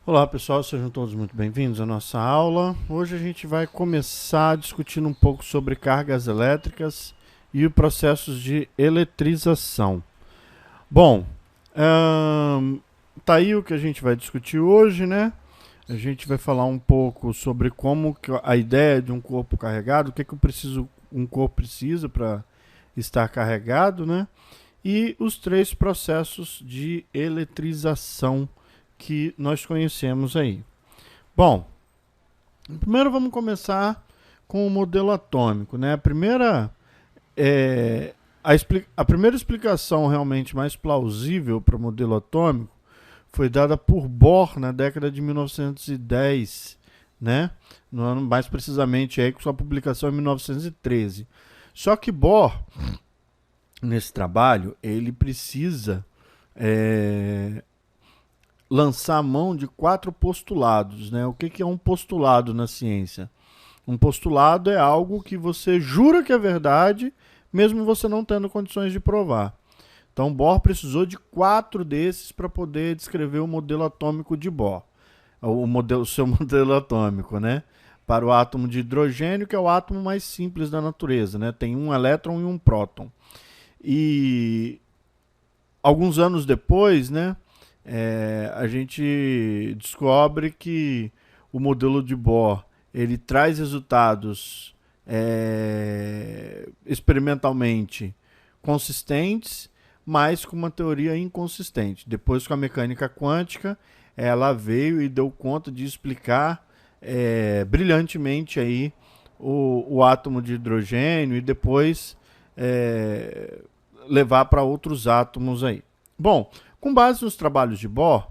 Olá pessoal, sejam todos muito bem-vindos à nossa aula. Hoje a gente vai começar discutindo um pouco sobre cargas elétricas e processos de eletrização. Bom, tá aí o que a gente vai discutir hoje, né? A gente vai falar um pouco sobre como que a ideia de um corpo carregado, o que um corpo precisa para estar carregado, né? E os três processos de eletrização que nós conhecemos aí. Bom, primeiro vamos começar com o modelo atômico, né? É, a primeira explicação realmente mais plausível para o modelo atômico foi dada por Bohr na década de 1910, né? No ano mais precisamente aí com sua publicação em 1913. Só que Bohr, nesse trabalho, ele precisa lançar mão de 4 postulados, né? O que é um postulado na ciência? Um postulado é algo que você jura que é verdade, mesmo você não tendo condições de provar. Então Bohr precisou de 4 desses para poder descrever o modelo atômico de Bohr, o seu modelo atômico, né? Para o átomo de hidrogênio, que é o átomo mais simples da natureza, né? Tem um elétron e um próton. E alguns anos depois, né? A gente descobre que o modelo de Bohr ele traz resultados experimentalmente consistentes, mas com uma teoria inconsistente. Depois, com a mecânica quântica, ela veio e deu conta de explicar brilhantemente aí o átomo de hidrogênio e depois levar para outros átomos aí. Bom, com base nos trabalhos de Bohr,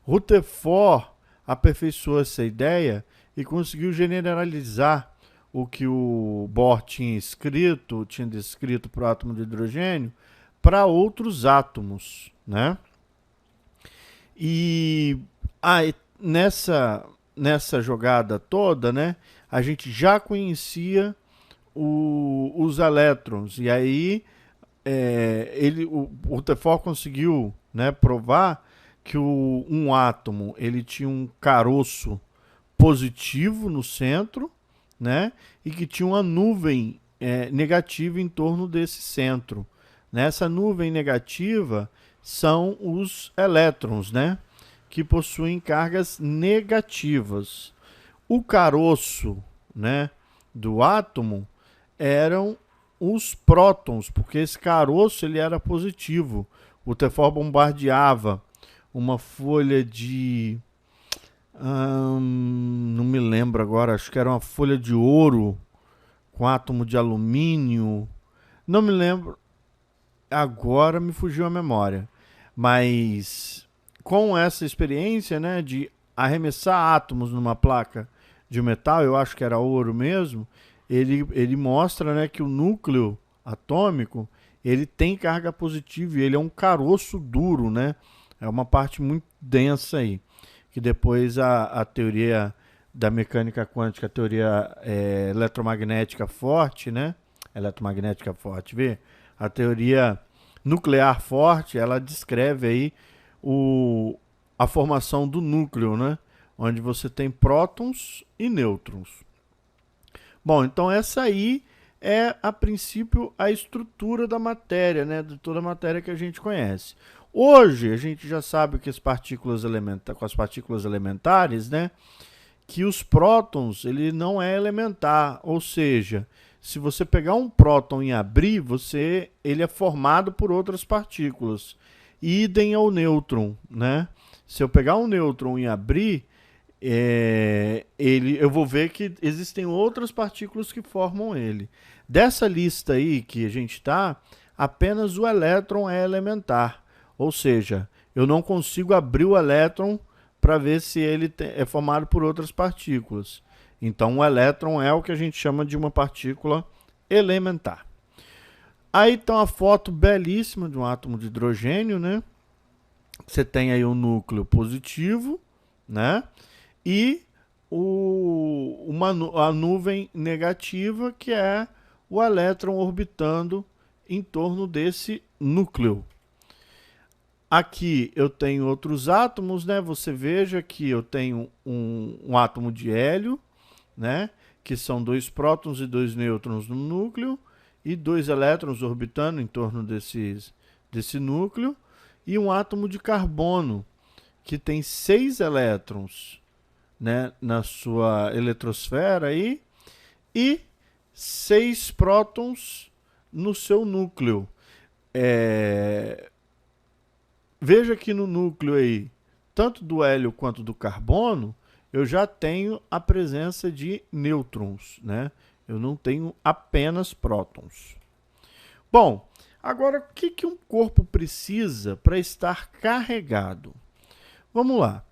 Rutherford aperfeiçoou essa ideia e conseguiu generalizar o que o Bohr tinha descrito para o átomo de hidrogênio para outros átomos, né? E nessa jogada toda, né, a gente já conhecia os elétrons e aí o Rutherford conseguiu, né, provar que um átomo ele tinha um caroço positivo no centro, né, e que tinha uma nuvem negativa em torno desse centro. Nessa nuvem negativa são os elétrons, né, que possuem cargas negativas. O caroço, né, do átomo eram os prótons, porque esse caroço ele era positivo. O Rutherford bombardeava uma folha de não me lembro agora, acho que era uma folha de ouro com átomo de alumínio, não me lembro agora, me fugiu a memória, mas com essa experiência, né, de arremessar átomos numa placa de metal, eu acho que era ouro mesmo, ele mostra, né, que o núcleo atômico ele tem carga positiva e ele é um caroço duro, né? É uma parte muito densa aí, que depois a teoria da mecânica quântica, a teoria eletromagnética forte, né? Eletromagnética forte, vê? A teoria nuclear forte, ela descreve aí a formação do núcleo, né? Onde você tem prótons e nêutrons. Bom, então essa aí é, a princípio, a estrutura da matéria, né? De toda a matéria que a gente conhece. Hoje, a gente já sabe que com as partículas elementares, né? Que os prótons, ele não é elementar, ou seja, se você pegar um próton e abrir, ele é formado por outras partículas. Idem ao nêutron, né? Se eu pegar um nêutron e abrir, eu vou ver que existem outras partículas que formam ele. Dessa lista aí que a gente está, apenas o elétron é elementar. Ou seja, eu não consigo abrir o elétron para ver se ele é formado por outras partículas. Então, o elétron é o que a gente chama de uma partícula elementar. Aí está uma foto belíssima de um átomo de hidrogênio, né? Você tem aí o núcleo positivo, né? E a nuvem negativa, que é o elétron orbitando em torno desse núcleo. Aqui eu tenho outros átomos, né? Você veja que eu tenho um átomo de hélio, né? Que são 2 prótons e 2 nêutrons no núcleo, e 2 elétrons orbitando em torno desse núcleo, e um átomo de carbono, que tem 6 elétrons, né, na sua eletrosfera aí, e 6 prótons no seu núcleo. Veja que no núcleo aí, tanto do hélio quanto do carbono, eu já tenho a presença de nêutrons, né? Eu não tenho apenas prótons. Bom, agora o que um corpo precisa para estar carregado? Vamos lá.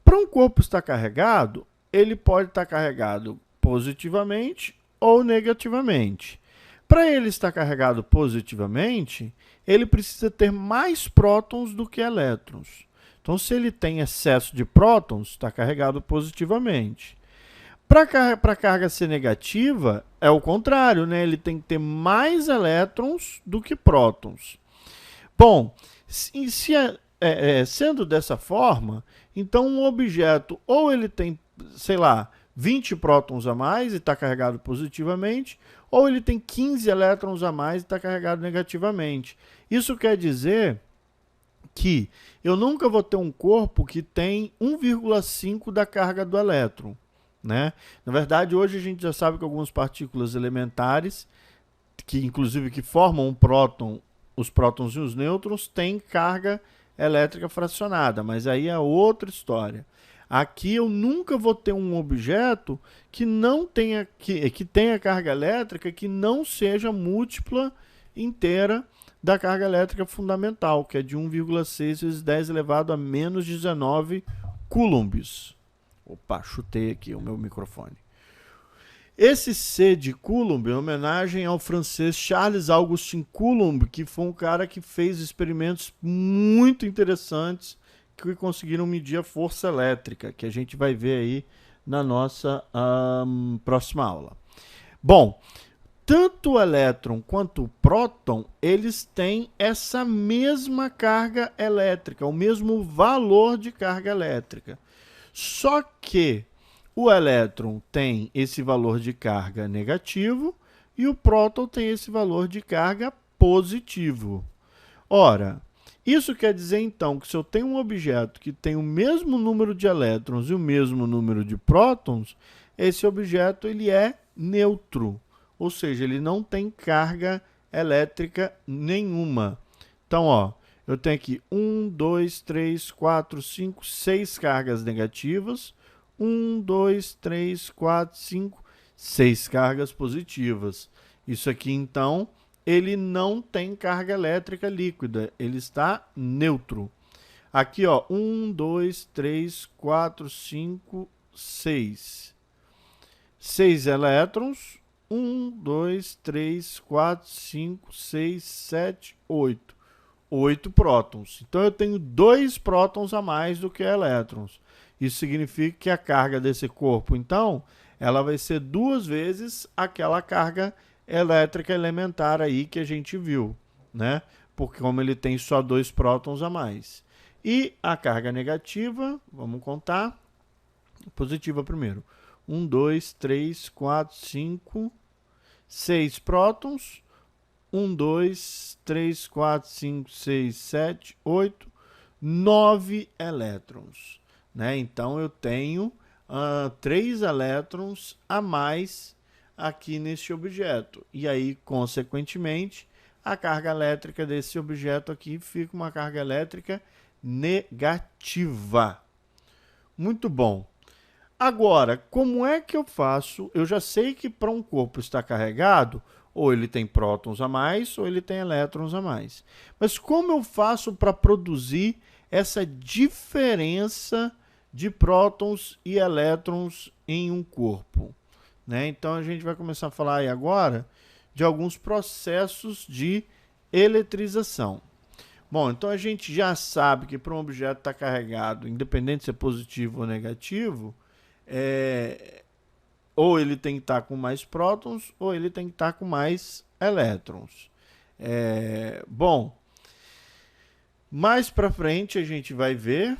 Para um corpo estar carregado, ele pode estar carregado positivamente ou negativamente. Para ele estar carregado positivamente, ele precisa ter mais prótons do que elétrons. Então, se ele tem excesso de prótons, está carregado positivamente. Para a carga ser negativa, é o contrário, né? Ele tem que ter mais elétrons do que prótons. Bom, sendo dessa forma, então um objeto ou ele tem, sei lá, 20 prótons a mais e está carregado positivamente, ou ele tem 15 elétrons a mais e está carregado negativamente. Isso quer dizer que eu nunca vou ter um corpo que tem 1,5 da carga do elétron, né? Na verdade, hoje a gente já sabe que algumas partículas elementares, que inclusive que formam um próton, os prótons e os nêutrons, têm carga elétrica fracionada, mas aí é outra história. Aqui eu nunca vou ter um objeto que não tenha que tenha carga elétrica que não seja múltipla inteira da carga elétrica fundamental, que é de 1,6 vezes 10 elevado a menos 19 coulombs. Opa, chutei aqui o meu microfone. Esse C de Coulomb é uma homenagem ao francês Charles Augustin Coulomb, que foi um cara que fez experimentos muito interessantes que conseguiram medir a força elétrica, que a gente vai ver aí na nossa próxima aula. Bom, tanto o elétron quanto o próton, eles têm essa mesma carga elétrica, o mesmo valor de carga elétrica. Só que o elétron tem esse valor de carga negativo e o próton tem esse valor de carga positivo. Ora, isso quer dizer então que se eu tenho um objeto que tem o mesmo número de elétrons e o mesmo número de prótons, esse objeto ele é neutro, ou seja, ele não tem carga elétrica nenhuma. Então, ó, eu tenho aqui 1, 2, 3, 4, 5, 6 cargas negativas, 1, 2, 3, 4, 5, 6 cargas positivas. Isso aqui, então, ele não tem carga elétrica líquida, ele está neutro. Aqui, ó, 1, 2, 3, 4, 5, 6. 6 elétrons, 1, 2, 3, 4, 5, 6, 7, 8. 8 prótons. Então, eu tenho 2 prótons a mais do que elétrons. Isso significa que a carga desse corpo, então, ela vai ser 2 vezes aquela carga elétrica elementar aí que a gente viu, né? Porque como ele tem só 2 prótons a mais. E a carga negativa, vamos contar, positiva primeiro. 1, 2, 3, 4, 5, 6 prótons. 1, 2, 3, 4, 5, 6, 7, 8, 9 elétrons. Né? Então, eu tenho 3 elétrons a mais aqui neste objeto. E aí, consequentemente, a carga elétrica desse objeto aqui fica uma carga elétrica negativa. Muito bom. Agora, como é que eu faço? Eu já sei que para um corpo estar carregado, ou ele tem prótons a mais, ou ele tem elétrons a mais. Mas como eu faço para produzir essa diferença de prótons e elétrons em um corpo? Né? Então, a gente vai começar a falar aí agora de alguns processos de eletrização. Bom, então a gente já sabe que para um objeto estar carregado, independente se é positivo ou negativo, ou ele tem que estar com mais prótons, ou ele tem que estar com mais elétrons. Bom, Mais para frente a gente vai ver,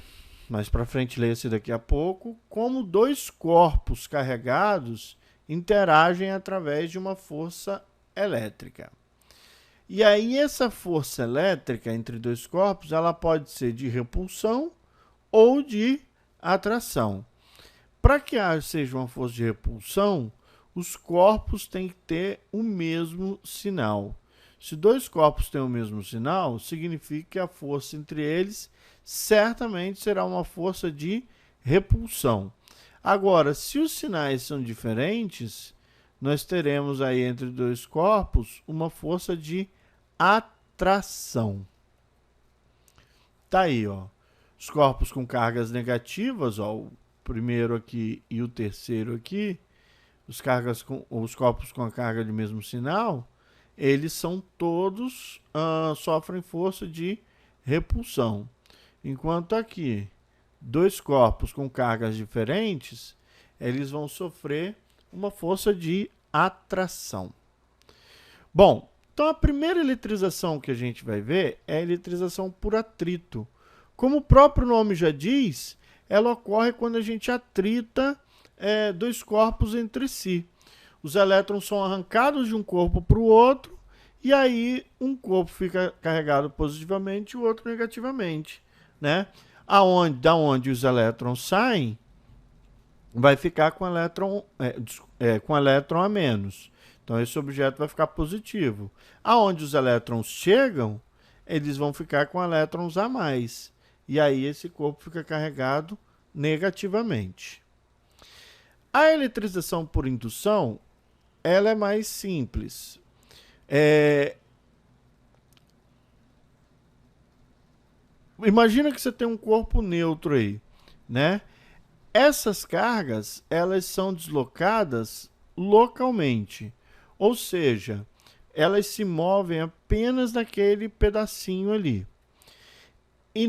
mais para frente leia-se daqui a pouco, como dois corpos carregados interagem através de uma força elétrica. E aí essa força elétrica entre dois corpos, ela pode ser de repulsão ou de atração. Para que seja uma força de repulsão, os corpos têm que ter o mesmo sinal. Se dois corpos têm o mesmo sinal, significa que a força entre eles certamente será uma força de repulsão. Agora, se os sinais são diferentes, nós teremos aí entre dois corpos uma força de atração. Tá aí, ó. Os corpos com cargas negativas, ó, o primeiro aqui e o terceiro aqui, os corpos com a carga de mesmo sinal, eles são todos, sofrem força de repulsão. Enquanto aqui, dois corpos com cargas diferentes, eles vão sofrer uma força de atração. Bom, então a primeira eletrização que a gente vai ver é a eletrização por atrito. Como o próprio nome já diz, ela ocorre quando a gente atrita dois corpos entre si. Os elétrons são arrancados de um corpo para o outro, e aí um corpo fica carregado positivamente e o outro negativamente, né? Da onde os elétrons saem, vai ficar com elétron a menos. Então esse objeto vai ficar positivo. Aonde os elétrons chegam, eles vão ficar com elétrons a mais. E aí esse corpo fica carregado negativamente. A eletrização por indução, ela é mais simples. Imagina que você tem um corpo neutro aí, né? Essas cargas, elas são deslocadas localmente, ou seja, elas se movem apenas naquele pedacinho ali. E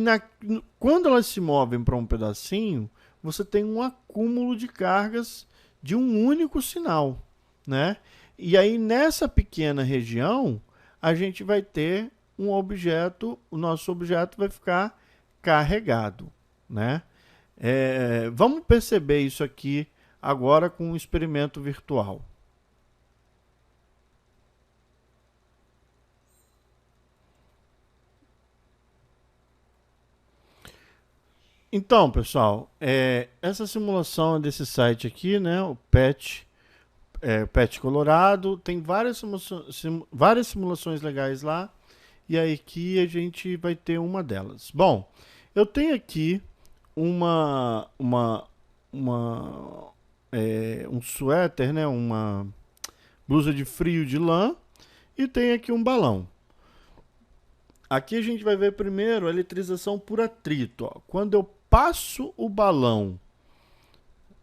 quando elas se movem para um pedacinho, você tem um acúmulo de cargas de um único sinal, né? E aí nessa pequena região, a gente vai ter um objeto, o nosso objeto vai ficar carregado, né? Vamos perceber isso aqui agora com um experimento virtual. Então, pessoal, essa simulação é desse site aqui, né, o PET Colorado, tem várias simulações legais lá, e aí aqui a gente vai ter uma delas. Bom, eu tenho aqui um suéter, né, uma blusa de frio de lã, e tem aqui um balão. Aqui a gente vai ver primeiro a eletrização por atrito. Ó. Quando eu passo o balão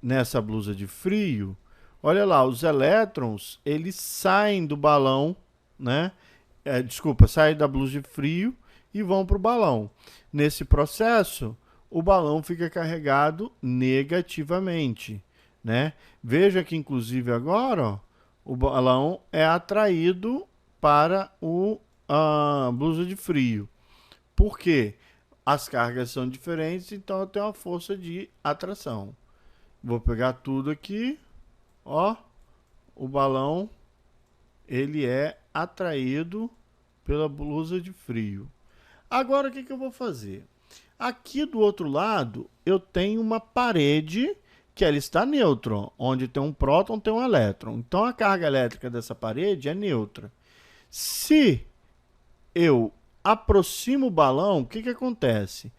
nessa blusa de frio, olha lá, os elétrons, eles saem do balão, né? Saem da blusa de frio e vão para o balão. Nesse processo, o balão fica carregado negativamente, né? Veja que, inclusive, agora, ó, o balão é atraído para a blusa de frio. Por quê? As cargas são diferentes, então eu tenho uma força de atração. Vou pegar tudo aqui, ó, o balão, ele é atraído pela blusa de frio. Agora, o que eu vou fazer? Aqui do outro lado, eu tenho uma parede que ela está neutra, ó, onde tem um próton, tem um elétron. Então, a carga elétrica dessa parede é neutra. Se eu aproximo o balão, o que acontece?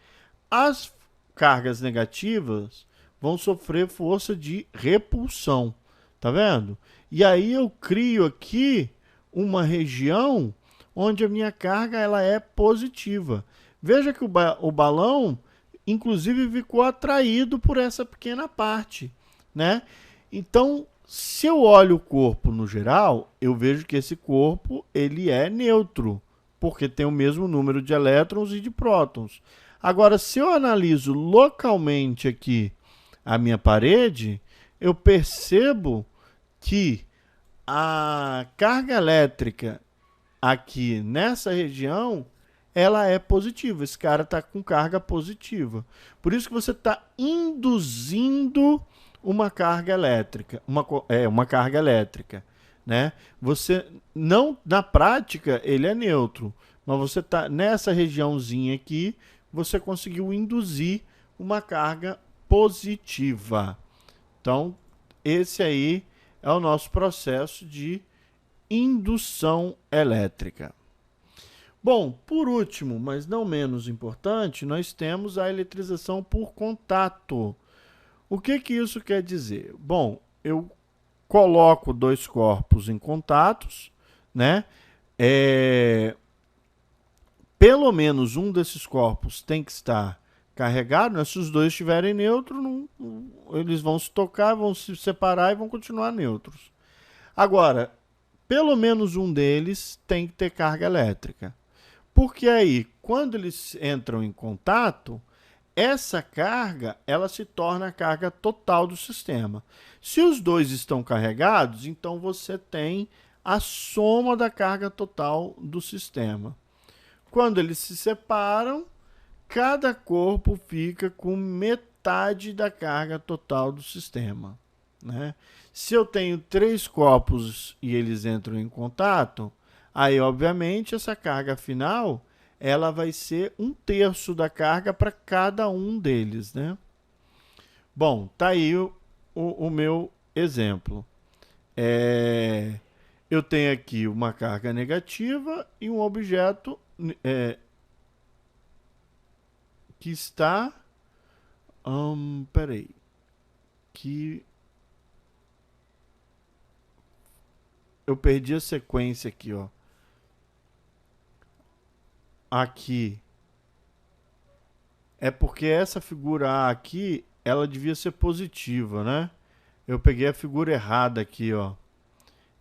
As cargas negativas vão sofrer força de repulsão, tá vendo? E aí eu crio aqui uma região onde a minha carga ela é positiva. Veja que o balão, inclusive, ficou atraído por essa pequena parte, né? Então, se eu olho o corpo no geral, eu vejo que esse corpo ele é neutro, porque tem o mesmo número de elétrons e de prótons. Agora, se eu analiso localmente aqui a minha parede, eu percebo que a carga elétrica aqui nessa região, ela é positiva. Esse cara está com carga positiva. Por isso que você está induzindo uma carga elétrica, uma carga elétrica, né? Você não, na prática, ele é neutro, mas você está nessa regiãozinha aqui, você conseguiu induzir uma carga positiva. Então, esse aí é o nosso processo de indução elétrica. Bom, por último, mas não menos importante, nós temos a eletrização por contato. O que que isso quer dizer? Bom, eu coloco dois corpos em contatos, né? Pelo menos um desses corpos tem que estar carregado, né? Se os dois estiverem neutros, eles vão se tocar, vão se separar e vão continuar neutros. Agora, pelo menos um deles tem que ter carga elétrica. Porque aí, quando eles entram em contato, essa carga ela se torna a carga total do sistema. Se os dois estão carregados, então você tem a soma da carga total do sistema. Quando eles se separam, cada corpo fica com metade da carga total do sistema, né? Se eu tenho 3 corpos e eles entram em contato, aí obviamente essa carga final ela vai ser 1/3 da carga para cada um deles, né? Bom, tá aí o meu exemplo. Eu tenho aqui uma carga negativa e um objeto que está... peraí. Que eu perdi a sequência aqui, ó. Aqui. É porque essa figura A aqui, ela devia ser positiva, né? Eu peguei a figura errada aqui, ó.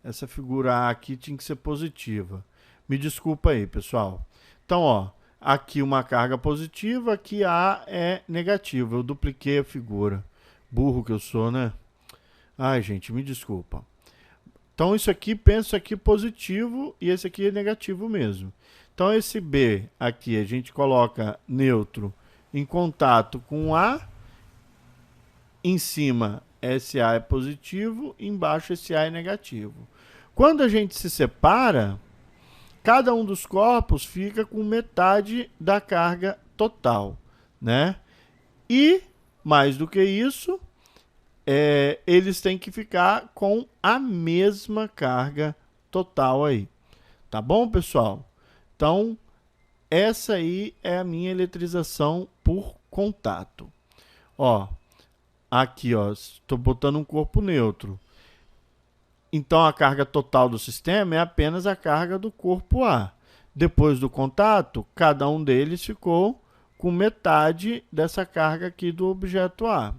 Essa figura A aqui tinha que ser positiva. Me desculpa aí, pessoal. Então, ó, aqui uma carga positiva, aqui A é negativa. Eu dupliquei a figura. Burro que eu sou, né? Ai, gente, me desculpa. Então, isso aqui, penso aqui positivo e esse aqui é negativo mesmo. Então, esse B aqui, a gente coloca neutro em contato com A. Em cima, esse A é positivo, embaixo esse A é negativo. Quando a gente se separa, cada um dos corpos fica com metade da carga total, né? E, mais do que isso, eles têm que ficar com a mesma carga total aí. Tá bom, pessoal? Então, essa aí é a minha eletrização por contato. Ó, aqui, ó, estou botando um corpo neutro. Então, a carga total do sistema é apenas a carga do corpo A. Depois do contato, cada um deles ficou com metade dessa carga aqui do objeto A.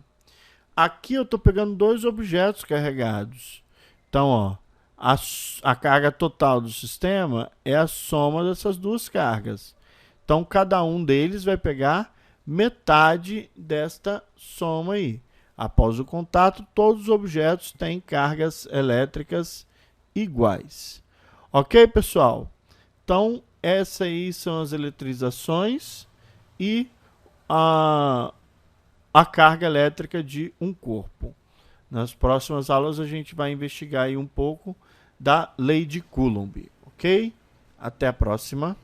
Aqui eu estou pegando dois objetos carregados. Então, ó, a carga total do sistema é a soma dessas duas cargas. Então, cada um deles vai pegar metade desta soma aí. Após o contato, todos os objetos têm cargas elétricas iguais. Ok, pessoal? Então, essas aí são as eletrizações e a carga elétrica de um corpo. Nas próximas aulas a gente vai investigar aí um pouco da lei de Coulomb, ok? Até a próxima.